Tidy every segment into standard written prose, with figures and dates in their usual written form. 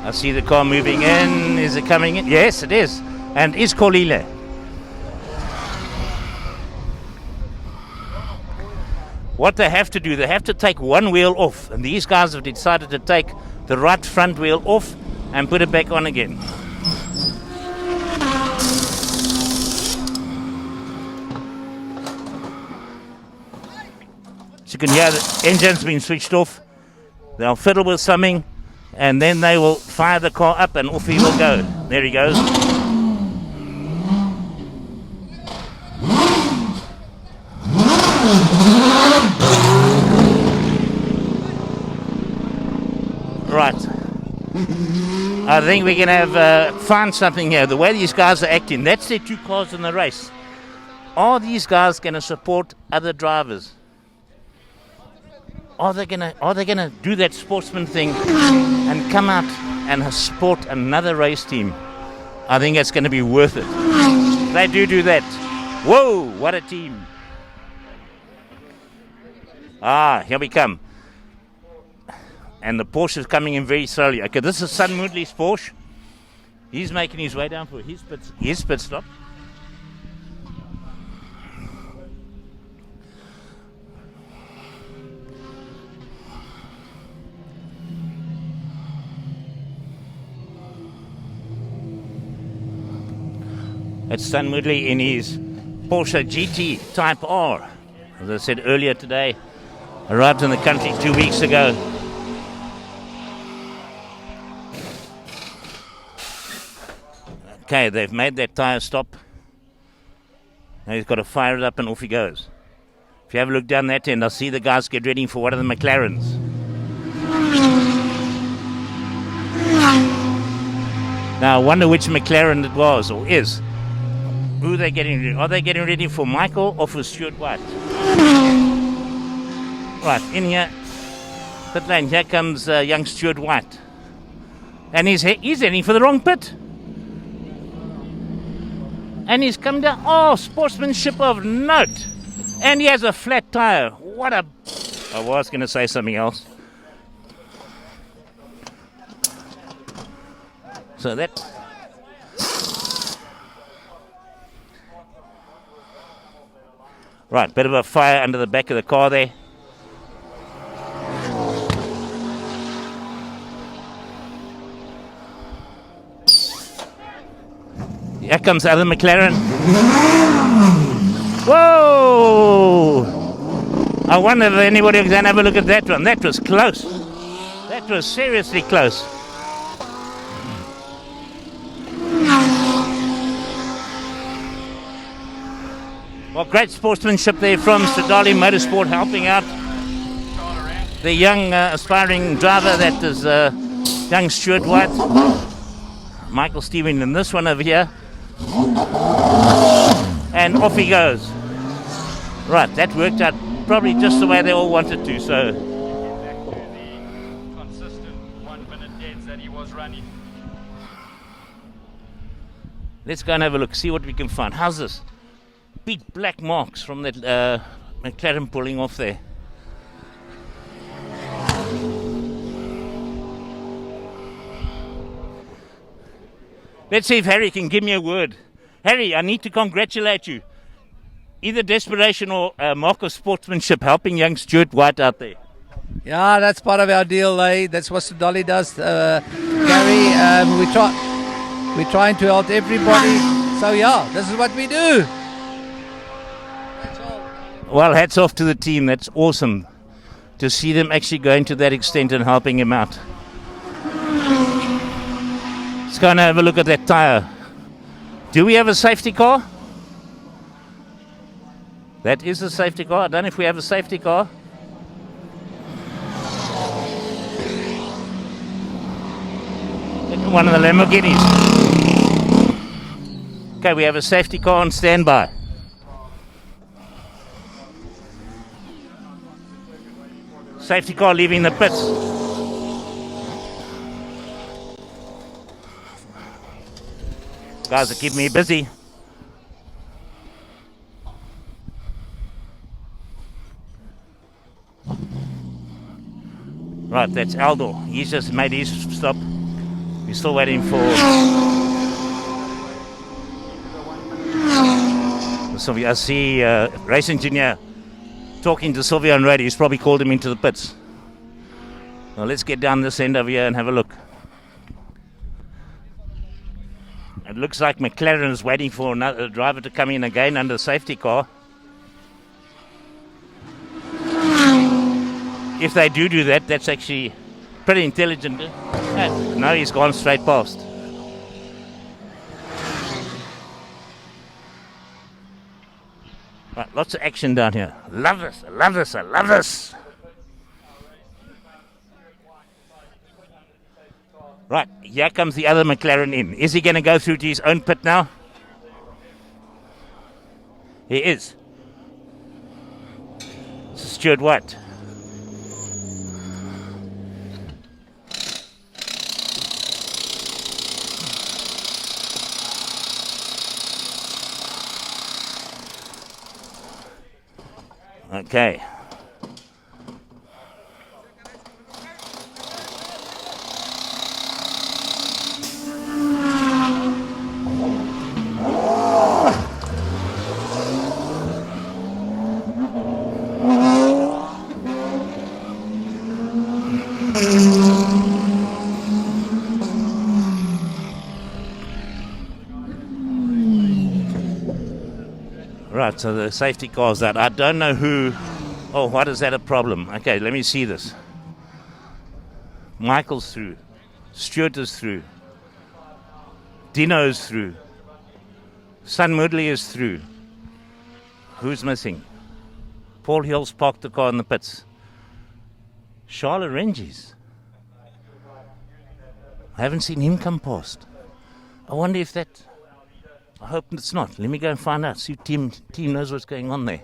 I see the car moving in. Is it coming in? Yes, it is. And is Kolile. What they have to do, they have to take one wheel off. And these guys have decided to take the right front wheel off and put it back on again. So you can hear the engine's been switched off. They'll fiddle with something, and then they will fire the car up and off he will go. There he goes. Right. I think we can have find something here. The way these guys are acting, that's their two cars in the race. Are these guys going to support other drivers? Are they gonna do that sportsman thing and come out and support another race team? I think it's going to be worth it. They do that. Whoa, what a team. Here we come. And the Porsche is coming in very slowly. Okay, this is Sun Moodley's Porsche. He's making his way down for his pit stop. It's Sun Moodley in his Porsche GT Type R. As I said earlier today, arrived in the country 2 weeks ago. Okay, they've made that tyre stop. Now he's got to fire it up and off he goes. If you have a look down that end, I see the guys get ready for one of the McLarens. Now I wonder which McLaren it was or is. Who are they getting ready? Are they getting ready for Michael or for Stuart White? Right, in here, pit lane, here comes young Stuart White. And he's heading for the wrong pit. And he's come down. Oh, sportsmanship of note. And he has a flat tire. What a... I was going to say something else. So that... Right, bit of a fire under the back of the car there. Here comes the other McLaren. Whoa! I wonder if anybody can have a look at that one. That was close. That was seriously close. Well, great sportsmanship there from Stradali Motorsport, helping out the young aspiring driver that is young Stuart White, Michael Stephen, and this one over here. And off he goes. Right, that worked out probably just the way they all wanted to. So the consistent 1 minute deads that he was running. Let's go and have a look, see what we can find. How's this? Big black marks from that McLaren pulling off there. Let's see if Harry can give me a word. Harry, I need to congratulate you. Either desperation or a mark of sportsmanship helping young Stuart White out there. Yeah, that's part of our deal, eh? That's what Dolly does, Gary. We're trying to help everybody. So, yeah, this is what we do. That's all. Well, hats off to the team. That's awesome to see them actually going to that extent and helping him out. Let's go and have a look at that tyre. Do we have a safety car? That is a safety car. I don't know if we have a safety car. One of the Lamborghinis. Okay, we have a safety car on standby. Safety car leaving the pits. Guys are keeping me busy. Right, that's Aldo. He's just made his stop. We're still waiting for Sylvia. I see race engineer talking to Sylvia on radio. He's probably called him into the pits. Now let's get down this end over here and have a look. It looks like McLaren is waiting for another driver to come in again under the safety car. If they do that, that's actually pretty intelligent. No, he's gone straight past. Right, lots of action down here. Love this, I love this, I love this. Right, here comes the other McLaren in. Is he going to go through to his own pit now? He is. This is Stuart White. Okay. Right, so the safety car's out. I don't know who. Oh, what is that a problem? Okay, let me see this. Michael's through. Stuart is through. Dino's through. Sun Moodley is through. Who's missing? Paul Hill's parked the car in the pits. Charlotte Ranges. I haven't seen him come past. I wonder if that... I hope it's not. Let me go and find out. See if team knows what's going on there.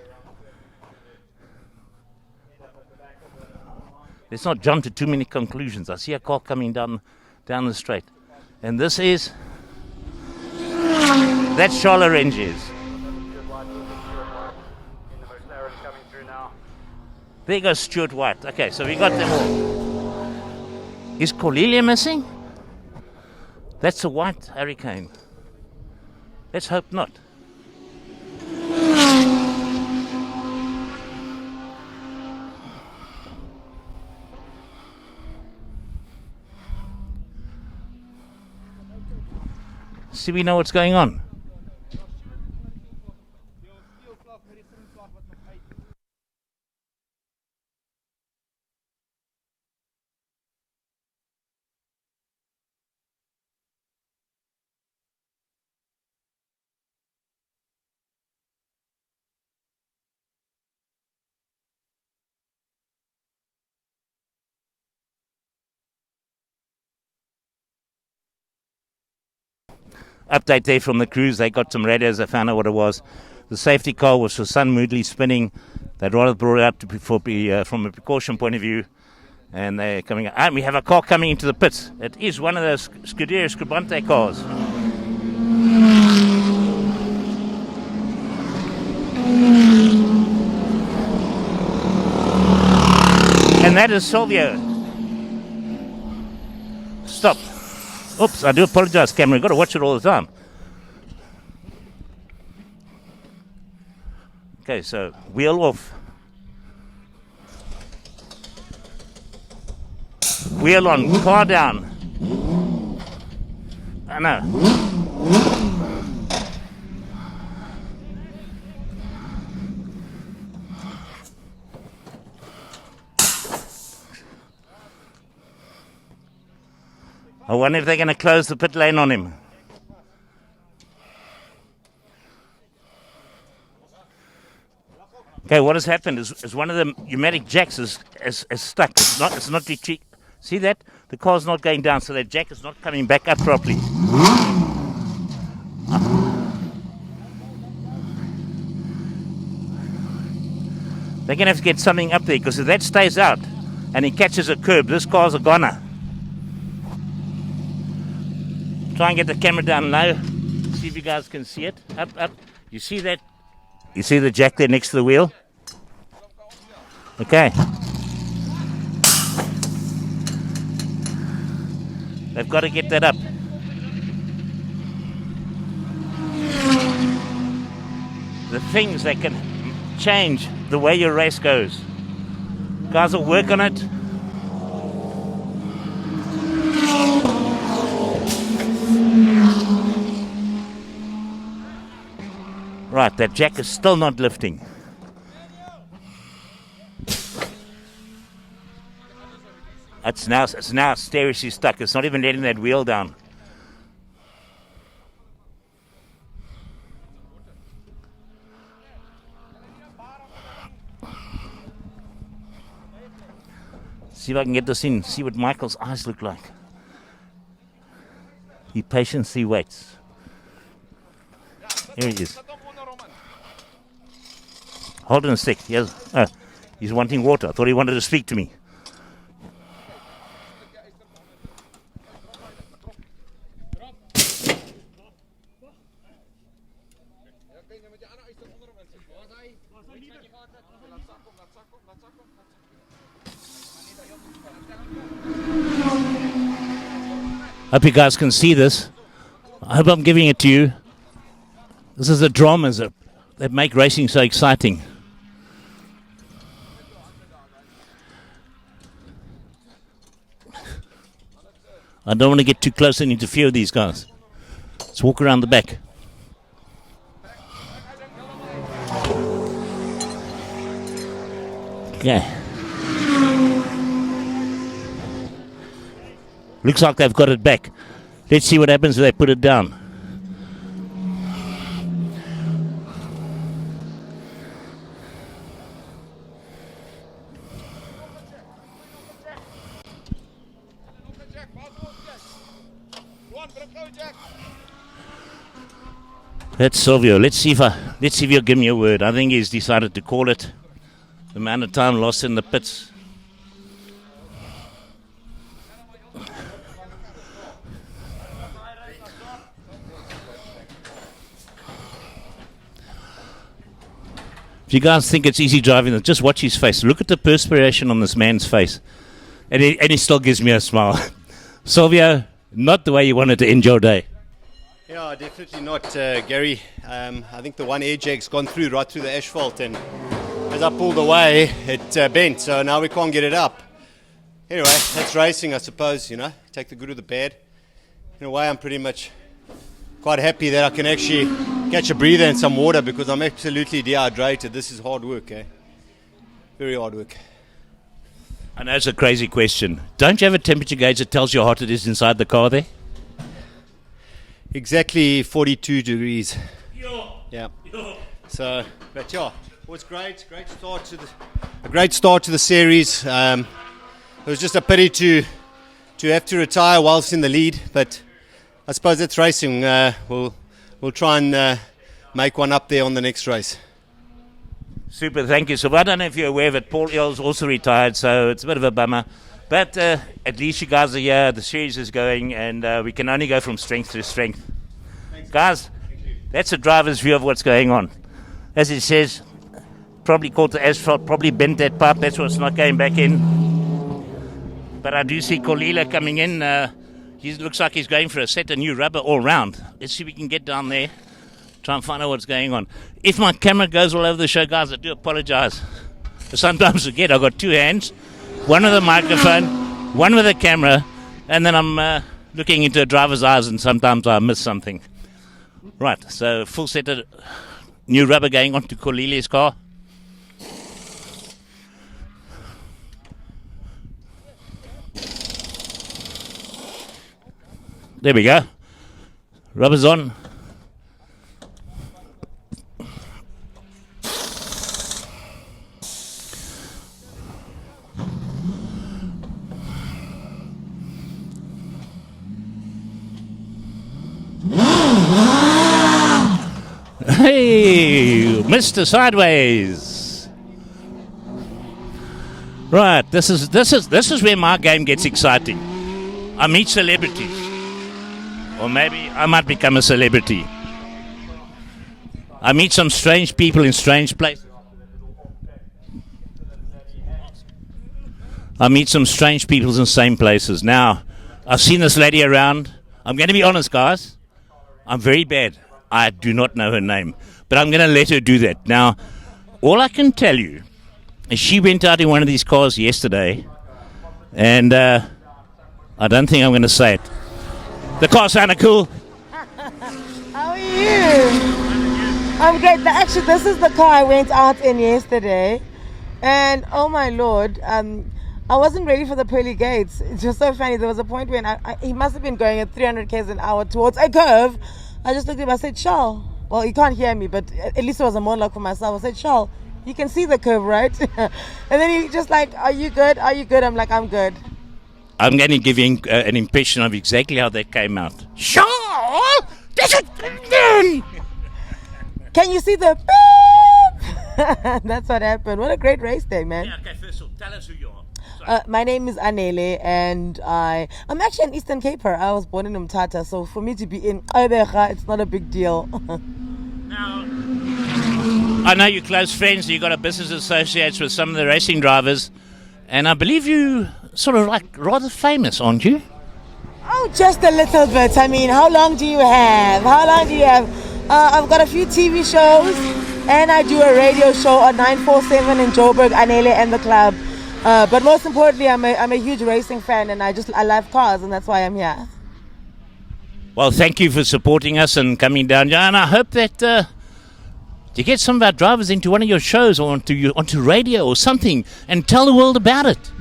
Let's not jump to too many conclusions. I see a car coming down the straight. And this is... That's Charlotte Ranges. There goes Stuart White. Okay, so we got them all. Is Cornelia missing? That's a white Hurricane. Let's hope not. See, we know what's going on. Update there from the crews. They got some radios. They found out what it was. The safety car was for Sun Moodley spinning. They'd rather brought it out from a precaution point of view. And they're coming out. And we have a car coming into the pits. It is one of those Scuderia Scribante cars. And that is Silvio. Stop. Oops, I do apologize, camera. You've got to watch it all the time. Okay, so wheel off. Wheel on, car down. I know. I wonder if they're going to close the pit lane on him. Okay, what has happened is one of the pneumatic jacks is stuck. It's not retreat. See that? The car's not going down, so that jack is not coming back up properly. They're going to have to get something up there, because if that stays out and he catches a curb, this car's a goner. Try and get the camera down low. See if you guys can see it. Up. You see that? You see the jack there next to the wheel? Okay. They've got to get that up. The things that can change the way your race goes. Guys will work on it. Right, that jack is still not lifting. It's now seriously stuck. It's not even letting that wheel down. See if I can get this in. See what Michael's eyes look like. He patiently waits. Here he is. Hold on a sec. He's wanting water. I thought he wanted to speak to me. Hope you guys can see this. I hope I'm giving it to you. This is the dramas that make racing so exciting. I don't want to get too close and interfere with these guys. Let's walk around the back. Okay. Looks like they've got it back. Let's see what happens if they put it down. That's Silvio. Let's see if he'll give me a word. I think he's decided to call it. The amount of time lost in the pits. If you guys think it's easy driving, just watch his face. Look at the perspiration on this man's face. And he still gives me a smile. Silvio, not the way you wanted to end your day. Yeah, definitely not, Gary. I think the one air jag's gone through, right through the asphalt, and as I pulled away, it bent, so now we can't get it up. Anyway, that's racing, I suppose, take the good or the bad. In a way, I'm pretty much quite happy that I can actually catch a breather and some water, because I'm absolutely dehydrated. This is hard work, very hard work. I know it's a crazy question. Don't you have a temperature gauge that tells you how hot it is inside the car there? Exactly 42 degrees. Yeah. So, but yeah, it was great. A great start to the series. It was just a pity to have to retire whilst in the lead, but I suppose that's racing. We'll try and make one up there on the next race. Super, thank you. So I don't know if you're aware of it, Paul Earls also retired, so it's a bit of a bummer. But at least you guys are here, the series is going, and we can only go from strength to strength. Thanks. Guys, that's a driver's view of what's going on. As it says, probably caught the asphalt, probably bent that pipe, that's what's not going back in. But I do see Kolila coming in. He looks like he's going for a set of new rubber all round. Let's see if we can get down there, try and find out what's going on. If my camera goes all over the show, guys, I do apologize. I sometimes forget I've got two hands, one with a microphone, one with a camera, and then I'm looking into a driver's eyes, and sometimes I miss something. Right, so full set of new rubber going on to Kolili's car. There we go. Rubber's on. Hey, Mr. Sideways. Right, this is where my game gets exciting. I meet celebrities. Or maybe I might become a celebrity. I meet some strange people in strange places. I meet some strange people in the same places. Now, I've seen this lady around. I'm going to be honest, guys. I'm very bad. I do not know her name. But I'm going to let her do that. Now, all I can tell you is she went out in one of these cars yesterday. And I don't think I'm going to say it. The car sounded cool. How are you? I'm great. Actually, this is the car I went out in yesterday. And oh my lord, I wasn't ready for the pearly gates. It's just so funny. There was a point when he must have been going at 300 km an hour towards a curve. I just looked at him. I said, Charles. Well, he can't hear me, but at least it was a monologue for myself. I said, Charles, you can see the curve, right? And then he just like, are you good? Are you good? I'm like, I'm good. I'm going to give you an impression of exactly how that came out. Charles, that's it. Can you see the beep? That's what happened. What a great race day, man. Yeah, okay, first of all, tell us who you are. My name is Anele, and I'm actually an Eastern Caper. I was born in Umtata, so for me to be in Oibecha, it's not a big deal. Now, I know you're close friends. You've got a business associates with some of the racing drivers, and I believe you sort of like rather famous, aren't you? Oh, just a little bit. I mean, how long do you have? I've got a few TV shows, and I do a radio show on 947 in Joburg, Anele and the Club. But most importantly, I'm a huge racing fan, and I love cars, and that's why I'm here. Well, thank you for supporting us and coming down here, and I hope that you get some of our drivers into one of your shows or onto radio or something and tell the world about it.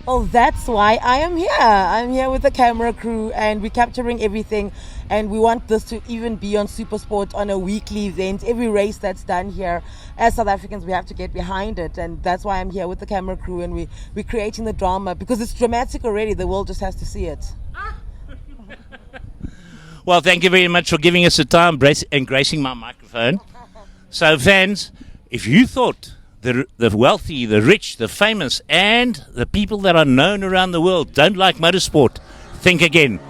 Well, that's why I am here. I'm here with the camera crew, and we're capturing everything, and we want this to even be on SuperSport on a weekly event. Every race that's done here, as South Africans, we have to get behind it, and that's why I'm here with the camera crew, and we're creating the drama, because it's dramatic already. The world just has to see it. Well, thank you very much for giving us the time and gracing my microphone. So, fans, if you thought the wealthy, the rich, the famous, and the people that are known around the world don't like motorsport, think again.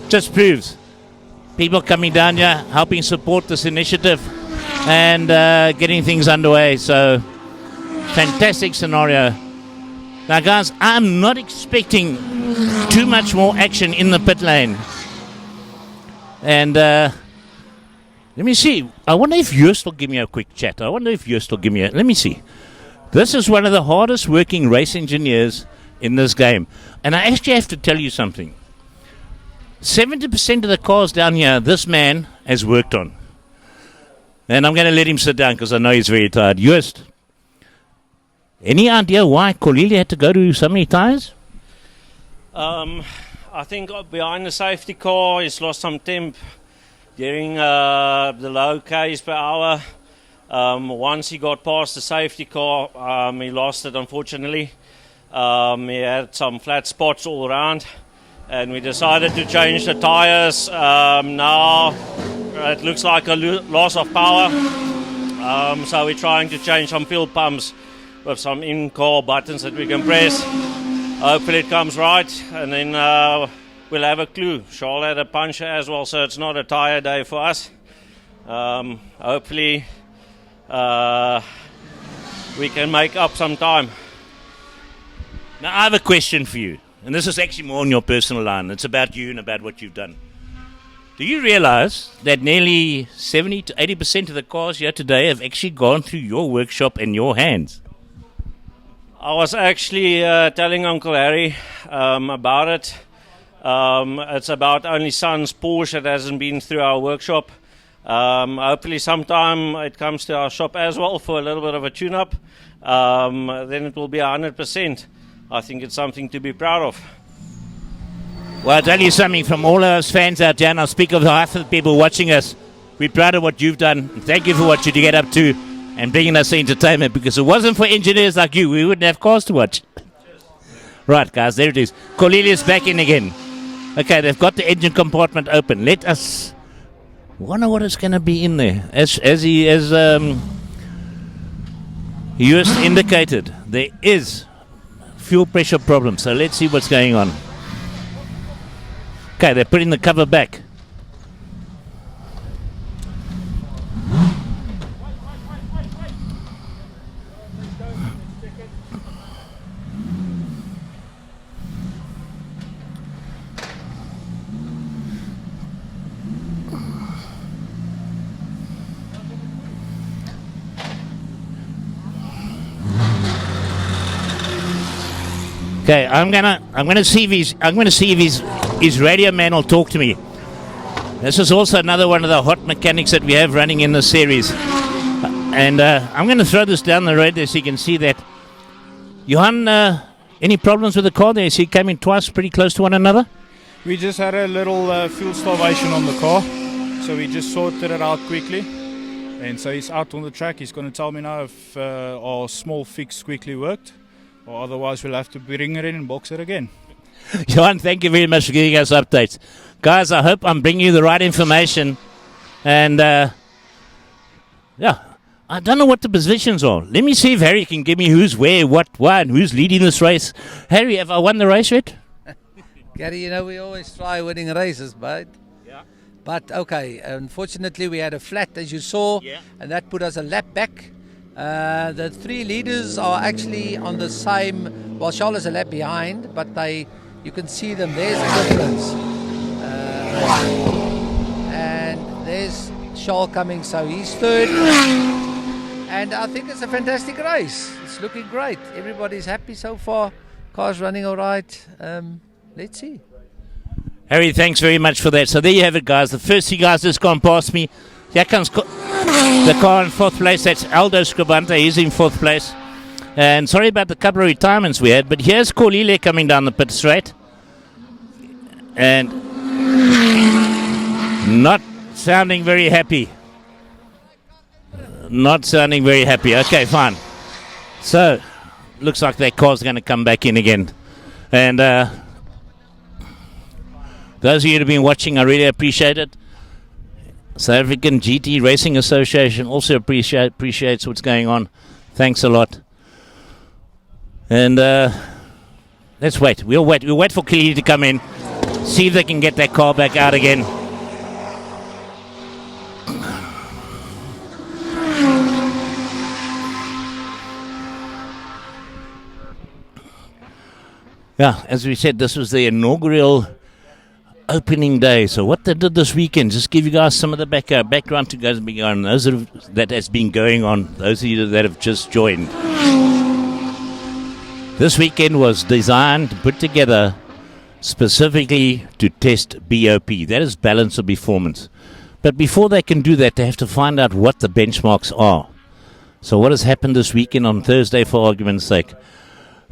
Just proves people coming down here, helping support this initiative, and getting things underway. So, fantastic scenario. Now, guys, I'm not expecting too much more action in the pit lane. And let me see. I wonder if Joost will give me a quick chat. Let me see. This is one of the hardest working race engineers in this game. And I actually have to tell you something. 70% of the cars down here, this man has worked on. And I'm going to let him sit down because I know he's very tired. Joost, any idea why Kolili had to go to so many tires? I think behind the safety car, he's lost some temp during the low Ks per hour. Once he got past the safety car, he lost it, unfortunately. He had some flat spots all around, and we decided to change the tires. Now it looks like a loss of power, so we're trying to change some fuel pumps with some in-car buttons that we can press. Hopefully it comes right, and then we'll have a clue. Charles had a puncture as well, so it's not a tire day for us. Hopefully we can make up some time. Now, I have a question for you, and this is actually more on your personal line. It's about you and about what you've done. Do you realize that nearly 70 to 80% of the cars here today have actually gone through your workshop and your hands? I was actually telling Uncle Harry about it. It's about only son's Porsche that hasn't been through our workshop. Hopefully sometime it comes to our shop as well for a little bit of a tune-up. Then it will be 100%. I think it's something to be proud of. Well, I'll tell you something from all of us fans out there, and I'll speak of the half of the people watching us. We're proud of what you've done. And thank you for what you get up to and bringing us entertainment, because if it wasn't for engineers like you, we wouldn't have cars to watch. Right, guys, there it is. Cornelius back in again. Okay, they've got the engine compartment open. Let us wonder what is going to be in there. As Joost indicated, there is fuel pressure problem. So let's see what's going on. Okay, they're putting the cover back. Okay, I'm gonna see if his radio man will talk to me. This is also another one of the hot mechanics that we have running in the series. And I'm going to throw this down the road there so you can see that. Johan, any problems with the car there? So you came in twice pretty close to one another? We just had a little fuel starvation on the car, so we just sorted it out quickly. And so he's out on the track. He's going to tell me now if our small fix quickly worked, or otherwise we'll have to bring it in and box it again. Johan, thank you very much for giving us updates. Guys, I hope I'm bringing you the right information. And, yeah, I don't know what the positions are. Let me see if Harry can give me who's where, what, why, and who's leading this race. Harry, have I won the race yet? Gary, you know, we always try winning races, mate. Yeah. But, okay, unfortunately we had a flat, as you saw, and that put us a lap back. The three leaders are actually on the same, well, Charles is a lap behind, but you can see them, there's the difference. And there's Charles coming, so he's third. And I think it's a fantastic race. It's looking great. Everybody's happy so far. Car's running all right. Let's see. Harry, thanks very much for that. So there you have it, guys. The first two guys just gone past me. Here comes the car in fourth place. That's Aldo Scribante. He's in fourth place. And sorry about the couple of retirements we had, but here's Corlile coming down the pit straight. And not sounding very happy. Not sounding very happy. Okay, fine. So, looks like that car's going to come back in again. And those of you that have been watching, I really appreciate it. South African GT Racing Association also appreciates what's going on. Thanks a lot. And let's wait. We'll wait for Kelly to come in. See if they can get that car back out again. Yeah, as we said, this was the inaugural opening day. So what they did this weekend, just give you guys some of the background to guys being on. Those that has been going on, those of you that have just joined. This weekend was designed, put together specifically to test BOP. That is balance of performance. But before they can do that, they have to find out what the benchmarks are. So what has happened this weekend on Thursday, for argument's sake?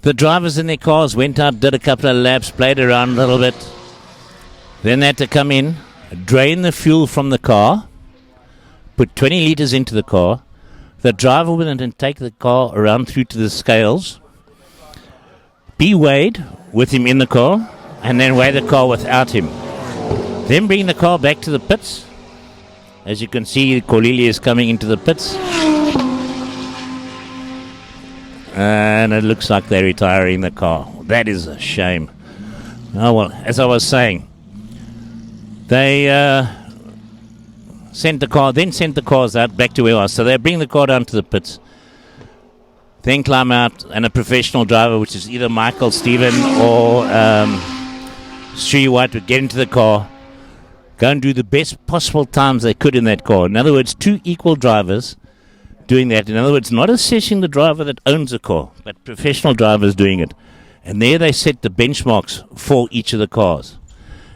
The drivers in their cars went out, did a couple of laps, played around a little bit. Then they had to come in, drain the fuel from the car, put 20 litres into the car. The driver would then take the car around through to the scales, be weighed with him in the car, and then weigh the car without him. Then bring the car back to the pits. As you can see, Corlelia is coming into the pits. And it looks like they're retiring the car. That is a shame. Oh well, as I was saying, they sent the cars out back to where I was. So they bring the car down to the pits, then climb out, and a professional driver, which is either Michael, Stephen, or Stewie White, would get into the car, go and do the best possible times they could in that car. In other words, two equal drivers doing that. In other words, not assessing the driver that owns the car, but professional drivers doing it. And there they set the benchmarks for each of the cars.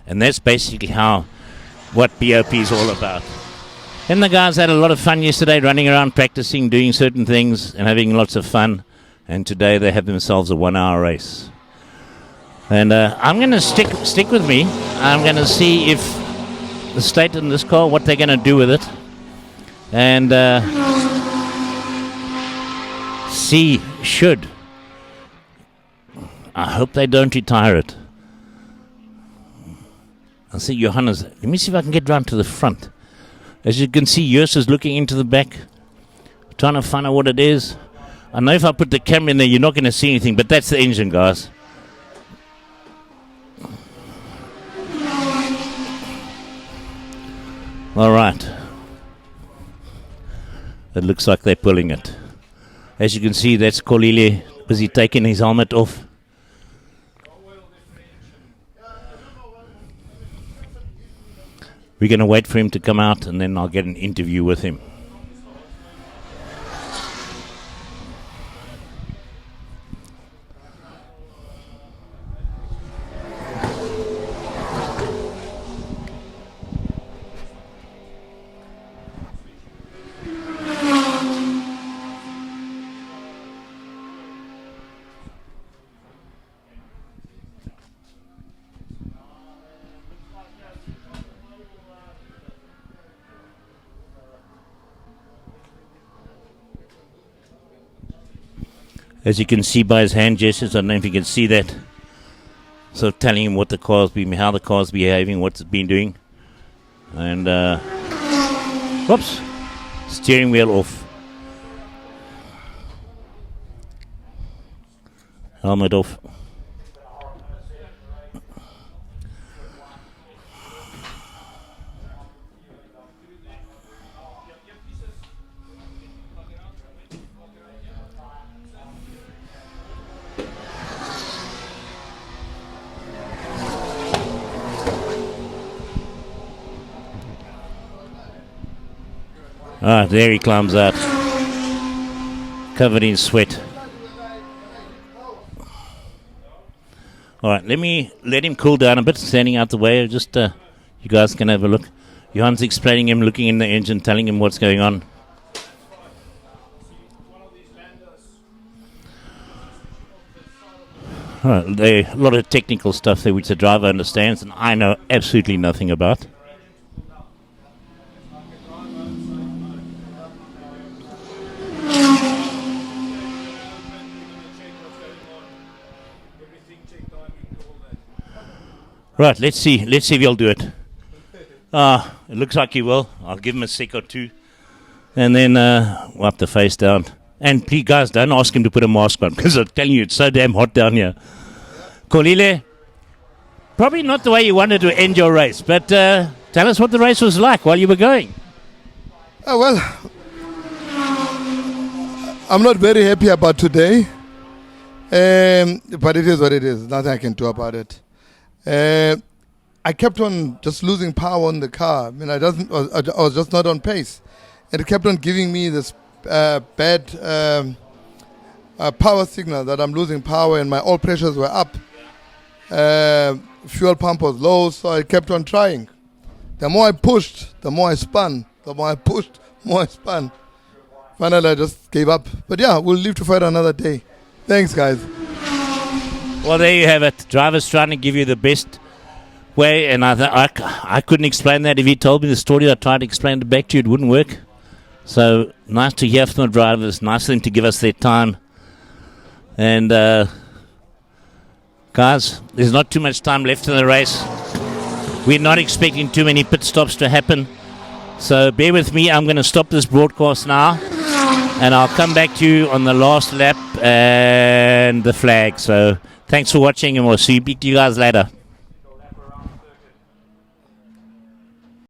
And that's basically what BOP is all about. And the guys had a lot of fun yesterday, running around, practicing, doing certain things, and having lots of fun. And today they have themselves a 1 hour race. And I'm going to stick with me. I'm going to see if the state in this car, what they're going to do with it. And see, I hope they don't retire it. I'll see Johannes. Let me see if I can get round to the front. As you can see, Jurs is looking into the back, trying to find out what it is. I know if I put the camera in there, you're not going to see anything, but that's the engine, guys. All right. It looks like they're pulling it. As you can see, that's Kolile busy taking his helmet off. We're going to wait for him to come out, and then I'll get an interview with him. As you can see by his hand gestures, I don't know if you can see that. So telling him what the car's been, how the car's behaving, what it's been doing. And, whoops, steering wheel off. Helmet off. Ah, there he climbs out, covered in sweat. All right, let him cool down a bit, standing out the way. Just you guys can have a look. Johan's explaining him, looking in the engine, telling him what's going on. All right, there a lot of technical stuff there which the driver understands, and I know absolutely nothing about. Right, let's see if he'll do it. It looks like he will. I'll give him a sec or two. And then wipe the face down. And please, guys, don't ask him to put a mask on, because I'm telling you, it's so damn hot down here. Kolile, probably not the way you wanted to end your race, but tell us what the race was like while you were going. Well, I'm not very happy about today, but it is what it is. Nothing I can do about it. I kept on just losing power on the car. I mean, I was just not on pace. And it kept on giving me this bad power signal that I'm losing power and my oil pressures were up. Fuel pump was low, so I kept on trying. The more I pushed, the more I spun. The more I pushed, the more I spun. Finally, I just gave up. But yeah, we'll live to fight another day. Thanks, guys. Well, there you have it. Drivers trying to give you the best way, and I couldn't explain that. If he told me the story, I tried to explain it back to you, it wouldn't work. So, nice to hear from the drivers. Nice of them to give us their time. And, guys, there's not too much time left in the race. We're not expecting too many pit stops to happen. So, bear with me. I'm going to stop this broadcast now. And I'll come back to you on the last lap and the flag. So, thanks for watching, and we'll see you guys later.